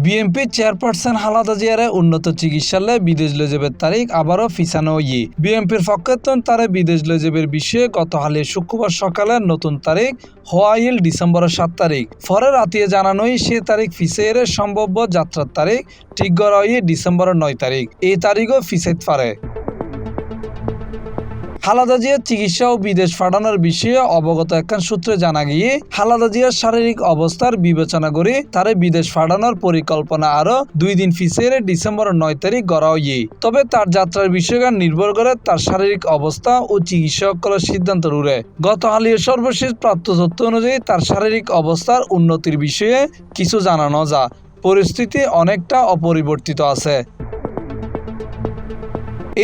BNP chairperson Khaleda জিয়ারে উন্নত চিকিৎসালয়ে বিদেশ লয়ে যাবের তারিখ আবারও ফিসানো বিএনপির পক্ষেতন তারে বিদেশ লয়ে যাবের বিষয়ে গত হালে শুক্রবার সকালে নতুন তারিখ হওয়াইল ডিসেম্বরের 7 তারিখ পরে রাতিয়ে জানানোই সে তারিখ ফিসের সম্ভাব্য যাত্রার তারিখ ঠিক করা ডিসেম্বরের 9 তারিখ এই তারিখও ফিসেত পারে। খালেদা জিয়ার চিকিৎসা ও বিদেশ পাঠানোর বিষয়ে অবগত একখান সূত্রে জানা গিয়ে খালেদা জিয়ার শারীরিক অবস্থার বিবেচনা করে তারে বিদেশ পাঠানোর পরিকল্পনা আরো 2 দিন ফিসের ডিসেম্বরের 9 তারিখ করা তবে তার যাত্রার বিষয়গান নির্ভর করে তার শারীরিক অবস্থা ও চিকিৎসকদের সিদ্ধান্তের উপরে। গত হালিয়ে সর্বশেষ প্রাপ্ত তথ্য অনুযায়ী তার শারীরিক অবস্থার উন্নতির বিষয়ে কিছু জানানো যা পরিস্থিতি অনেকটা অপরিবর্তিত আছে।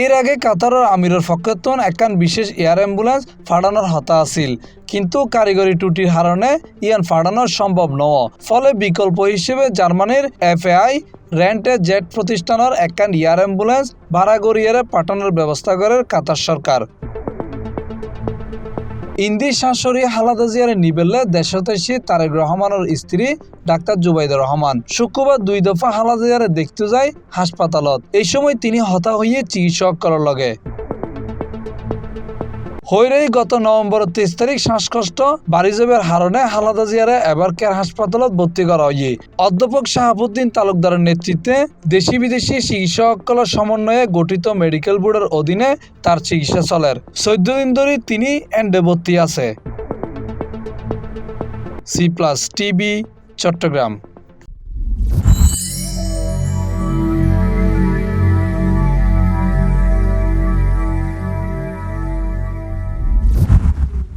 এর আগে কাতারের আমিরের পক্ষেতন একখান বিশেষ এয়ার অ্যাম্বুলেন্স ফাটানোর হতা আছিল, কিন্তু কারিগরি ত্রুটির কারণে ইয়ান ফাটানো সম্ভব নয়। ফলে বিকল্প হিসেবে জার্মানির FAI রেন্টে জেট প্রতিষ্ঠানের একখান এয়ার অ্যাম্বুলেন্স ভাড়া করিয়ে পাঠানোর ব্যবস্থা করে কাতার সরকার। ইন্দি শাশুড়ি খালেদা জিয়ার নিবেলে দেশতৈশী তারেক রহমানের স্ত্রী ডাক্তার জুবাইদা রহমান শুক্রবার 2 দফা খালেদা জিয়ারে দেখতে যায় হাসপাতালত। এই সময় তিনি হতা হয়ে চিকিৎসকের লগে গত নভেম্বর 23 তারিখ শ্বাসকষ্ট বাড়ি যাবার হারণে খালেদা জিয়ারে এবার কেয়ার হাসপাতালত ভর্তি করা অধ্যাপক শাহাবুদ্দিন তালুকদারের নেতৃত্বে দেশি বিদেশি চিকিৎসকদের সমন্বয়ে গঠিত মেডিকেল বোর্ডের অধীনে তার চিকিৎসা চলের। 14 দিন ধরে তিনি এন্ডে ভর্তি আছে। C+ TV, Chittagong.